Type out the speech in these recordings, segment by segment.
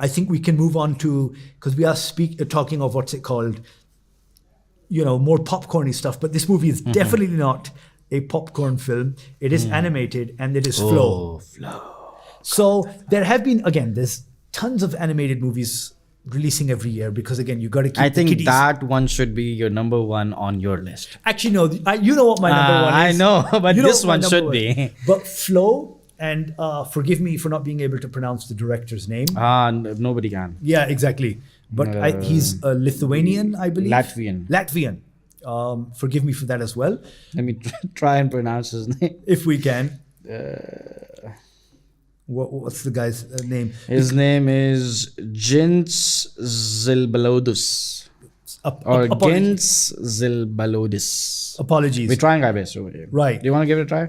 I think we can move on to, because we are talking of what's it called, more popcorny stuff. But this movie is definitely not a popcorn film. It is animated and it is Flow. So there have been, again, there's tons of animated movies releasing every year because, again, you got to keep I the think kiddies. that one should be your number one on your list. Actually, no, you know what my number one is. I know, but You know this what my one number should be. But Flow, and forgive me for not being able to pronounce the director's name. Nobody can. Yeah, exactly. But he's a Lithuanian, I believe. Latvian. Forgive me for that as well, Let me try and pronounce his name. if we can. What's the guy's name? His name is Gints Zilbalodis. Gints Zilbalodis. Apologies. We're trying our best over here. Right. Do you want to give it a try?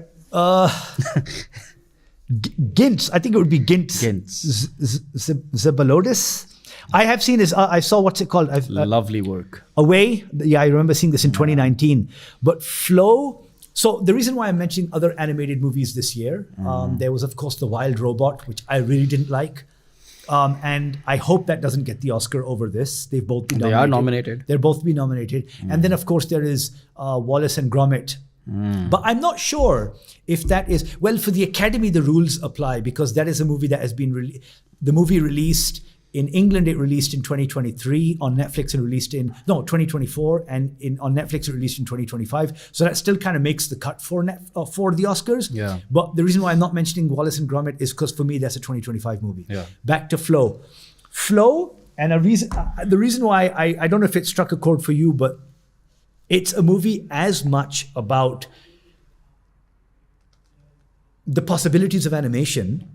Gints. I think it would be Gints. Zilbalodis. I have seen his. I saw what's it called? Lovely work. Away. Yeah, I remember seeing this in 2019. But Flow. So the reason why I'm mentioning other animated movies this year, there was of course The Wild Robot, which I really didn't like, and I hope that doesn't get the Oscar over this. They've both been nominated. They are nominated. They're both been nominated, and then of course there is Wallace and Gromit. But I'm not sure if that is for the Academy. The rules apply because that is a movie that has been the movie released. In England, it released in 2023. On Netflix, it released in 2024, and on Netflix, it released in 2025. So that still kind of makes the cut for the Oscars. Yeah. But the reason why I'm not mentioning Wallace and Gromit is because for me, that's a 2025 movie. Yeah. Back to Flow, and the reason why I don't know if it struck a chord for you, but it's a movie as much about the possibilities of animation,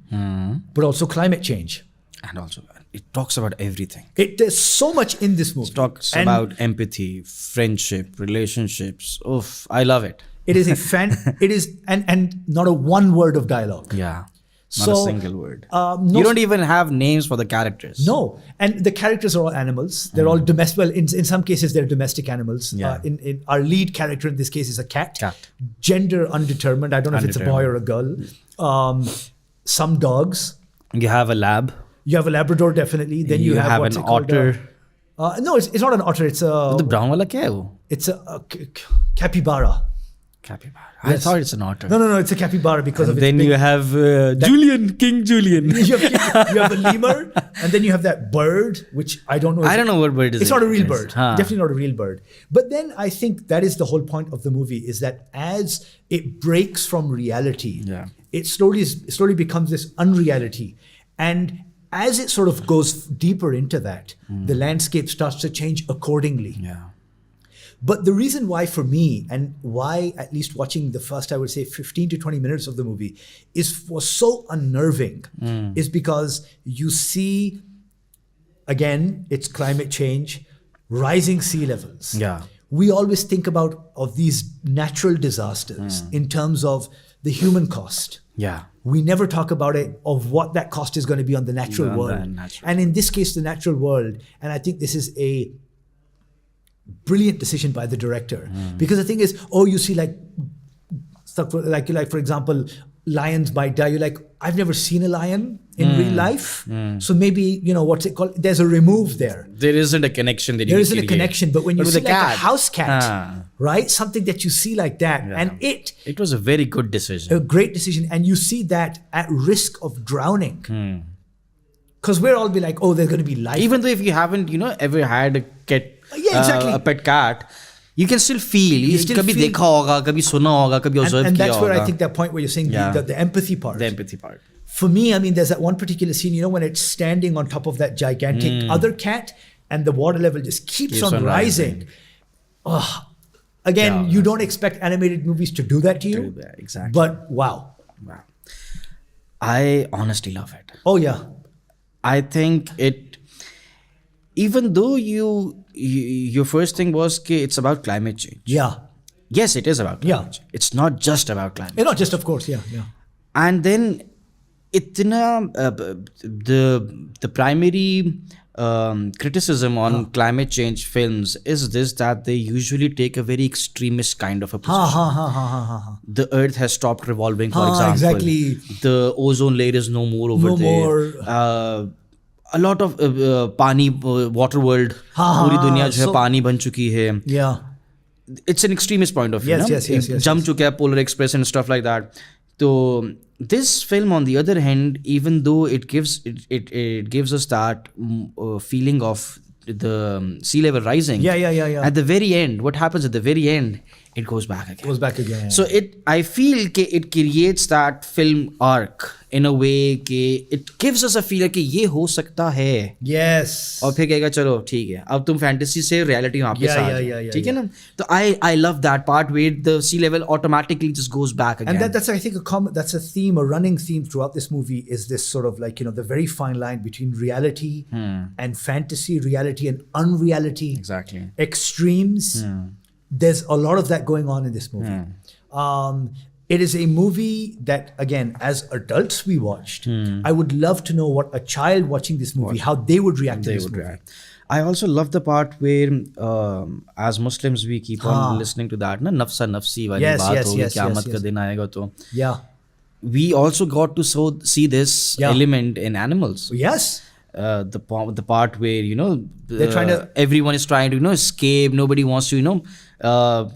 but also climate change. And also, it talks about everything. There's so much in this movie. It talks about empathy, friendship, relationships. Oof, I love it. It is it is and not a one word of dialogue. Yeah. Not a single word. No, you don't even have names for the characters. No, and the characters are all animals. They're all domestic. Well, in some cases, they're domestic animals. Yeah. In our lead character in this case is a cat. Cat. Gender undetermined. I don't know if it's a boy or a girl. Some dogs. You have a lab. You have a Labrador, definitely. Then you have an otter. No, it's not an otter. It's a. The brown wala kya hai wo? It's a capybara. Capybara. I thought it's an otter. No, it's a capybara because of its then big, you have King Julian. you have a lemur, and then you have that bird, which I don't know. I don't know what bird is. It's not a real bird. Huh. Definitely not a real bird. But then I think that is the whole point of the movie: is that as it breaks from reality, it slowly becomes this unreality, and as it sort of goes deeper into that, the landscape starts to change accordingly. Yeah. But the reason why for me, and why at least watching the first, I would say 15 to 20 minutes of the movie was so unnerving, is because you see, again, it's climate change, rising sea levels. Yeah. We always think of these natural disasters in terms of the human cost. Yeah. We never talk about it, of what that cost is going to be on the natural world. And in this case, the natural world. And I think this is a brilliant decision by the director. Because the thing is, you see like stuff like for example, lions might die. You're like, I've never seen a lion in real life. So maybe, what's it called? There's a remove there. There isn't a connection. There isn't a connection. But when you see like a house cat, right? Something that you see like that. Yeah. And it was a very good decision. A great decision. And you see that at risk of drowning. Because we're all be like, there's going to be life. Even though if you haven't, ever had a cat, a pet cat, you can still feel. You still kabhi dekha hoga, kabhi suna hoga, kabhi observe kiya hoga. And that's where I think that point where you're saying the empathy part. The empathy part. For me, I mean, there's that one particular scene, when it's standing on top of that gigantic other cat and the water level just keeps on rising. Again, you don't expect animated movies to do that to you. Exactly. But wow. I honestly love it. Oh, yeah. I think even though your first thing was it's about climate change. Yeah. Yes, it is about climate change. It's not just about climate change. Not just, of course, yeah. And then the primary criticism on climate change films is this, that they usually take a very extremist kind of a position. The earth has stopped revolving, for example. Exactly. The ozone layer is no more over there. a lot of पानी water world, पूरी दुनिया जो है पानी बन चुकी है. Yeah. It's an extremist point of view. Yes. Jump चुका है Polar Express and stuff like that. So this film, on the other hand, even though it gives us that feeling of the sea level rising. Yeah. At the very end, what happens at the very end? It goes back again. So I feel it creates that film arc in a way that it gives us a feel कि ये हो सकता है. Yes. और फिर कहेगा चलो ठीक है अब तुम fantasy से reality में वापस आ जाओ. ठीक है ना? तो I love that part where the sea level automatically just goes back again. And that's I think that's a theme, a running theme throughout this movie is this sort of like, the very fine line between reality and fantasy, reality and unreality. Exactly. Extremes. There's a lot of that going on in this movie. It is a movie that, again, as adults we watched. I would love to know what a child watching this movie, how they would react to this movie. I also love the part where, as Muslims, we keep on listening to that. Na nafsa nafsi wali baat hogi, qiyamat ka din aayega to. Yeah. We also got to see this element in animals. Yes. The part where they're trying to, everyone is trying to escape. Nobody wants to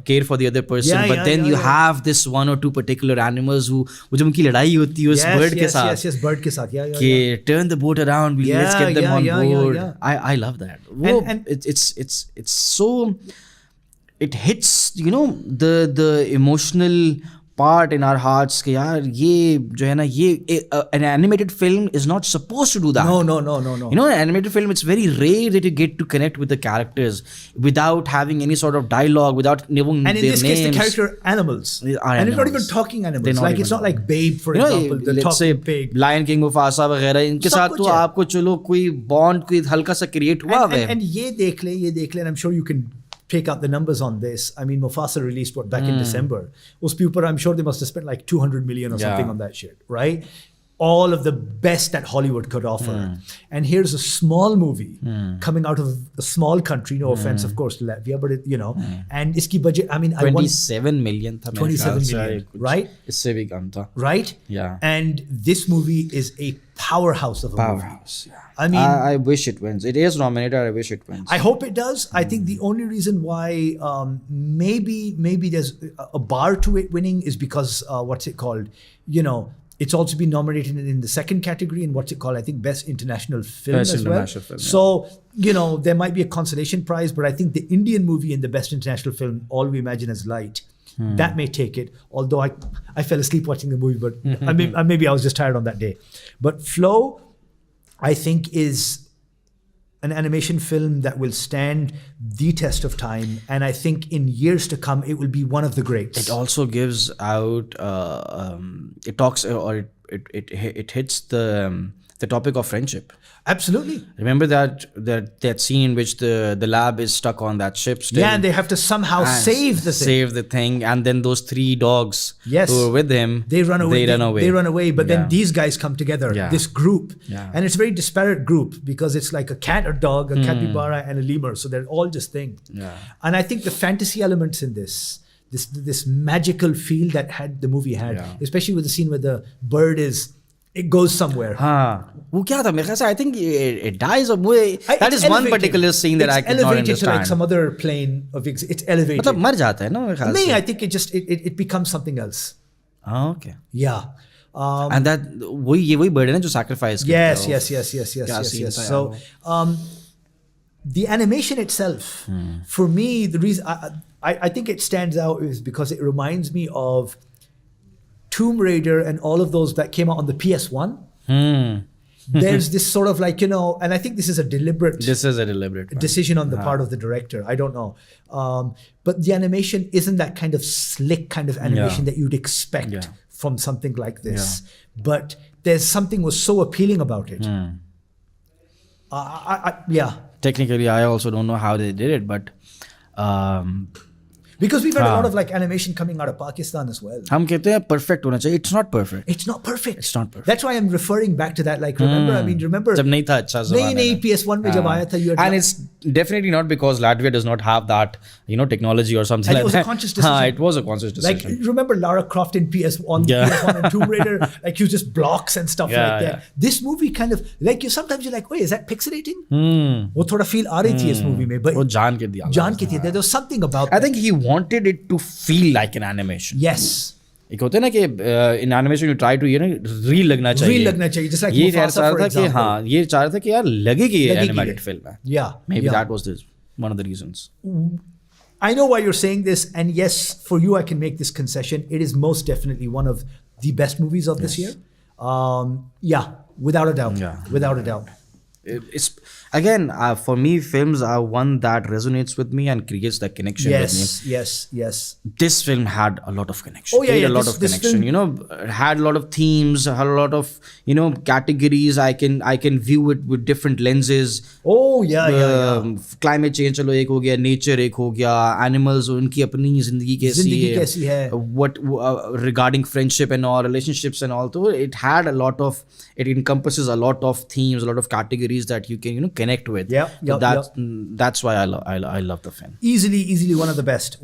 care for the other person. But then you have this one or two particular animals who जब उनकी लड़ाई होती है उस bird के साथ. Yes, bird के साथ. Yeah. कि turn the boat around. Let's get them on board. Yeah. I love that. And it's so, it hits the emotional part in our hearts कि यार ये जो है ना ये an animated film is not supposed to do that. No. An animated film, it's very rare that you get to connect with the characters without having any sort of dialogue, without knowing their names. And in this case, the character animals. And animals. It's not even talking animals. Like it's not like Babe, for example, the let's say talking pig. Lion King, Mufasa वगैरह इनके साथ तो आपको चलो कोई bond कोई हल्का सा create हुआ है. And ये देख ले, and I'm sure you can take out the numbers on this. I mean, Mufasa released back in December. Us people, I'm sure they must have spent like 200 million or something on that shit, right? All of the best that Hollywood could offer. And here's a small movie coming out of a small country, no offense, of course, to Latvia, but and iski budget, I mean, 27 million tha 27 million, right? इससे भी कम था. Right? Yeah. And this movie is a powerhouse of a movie. Yeah. I mean, I wish it wins. It is nominated. I wish it wins. I hope it does. I think the only reason why maybe there's a bar to it winning is because what's it called? It's also been nominated in the second category in what's it called? I think Best International Film as well. Film, so, there might be a consolation prize, but I think the Indian movie in the Best International Film, All We Imagine Is Light, that may take it. Although I fell asleep watching the movie, but maybe I was just tired on that day. But Flow, I think, is an animation film that will stand the test of time, and I think in years to come it will be one of the greats. It also gives out it talks or it hits the topic of friendship. Absolutely. Remember that scene in which the lab is stuck on that ship still? Yeah, and they have to somehow save the thing. And then those 3 dogs who are with him, they run away. They run away, but then these guys come together, this group. Yeah. And it's a very disparate group because it's like a cat, a dog, a capybara, and a lemur. So they're all just things. Yeah. And I think the fantasy elements in this magical feel that the movie had, especially with the scene where the bird it goes somewhere. वो क्या था मेरे ख्याल से I think it dies or that is one particular scene that I could not understand. It's elevated to like some other plane of it's elevated. मतलब मर जाता है ना मेरे ख्याल से. नहीं, I think it becomes something else. Okay. Yeah. And that वही bird है ना जो sacrifice करता है. Yes. So the animation itself, for me, the reason I think it stands out is because it reminds me of Tomb Raider and all of those that came out on the PS1. There's this sort of like, and I think this is a deliberate decision on the part of the director. I don't know. But the animation isn't that kind of slick kind of animation that you'd expect from something like this. But there's something was so appealing about it. Technically, I also don't know how they did it, but Because we've had a lot of like animation coming out of Pakistan as well. हम कहते हैं perfect होना चाहिए. It's not perfect. It's not perfect. It's not perfect. That's why I'm referring back to that. Like, remember? जब नहीं था अच्छा ज़माने नहीं में. PS1 में जब आया था, you had And it's definitely not because Latvia does not have that, technology or something And like it was that. a conscious decision. It was a conscious decision. Like, remember Lara Croft in PS1 and Tomb Raider? Like, you just blocks and stuff like that. Yeah. This movie kind of, like, sometimes you're like, wait, is that pixelating? वो थोड़ा feel आ रही थी इस movie में. But वो जान के दिया. जान के थी. There was something about I think he wanted it to feel like an animation. Yes. एक होता है ना कि in animation you try to real लगना चाहिए. Real लगना चाहिए. Just like ये Mufasa, for example. हाँ, ये चाह रहा था कि यार लगेगी ये animated film है. Yeah. Maybe that was one of the reasons. I know why you're saying this, and yes, for you, I can make this concession. It is most definitely one of the best movies of this year. Yeah, without a doubt. Yeah. Without a doubt. It's again for me, films are one that resonates with me and creates that connection with me. Yes. This film had a lot of connection. Oh, yeah, a lot of connection. Film, had a lot of themes, had a lot of categories. I can view it with different lenses. Oh yeah. Climate change चलो एक हो गया, nature एक हो गया, animals उनकी अपनी जिंदगी कैसी है, what regarding friendship and all, relationships and all. So it encompasses a lot of themes, a lot of categories that you can connect with. That's why I love the film. Easily one of the best.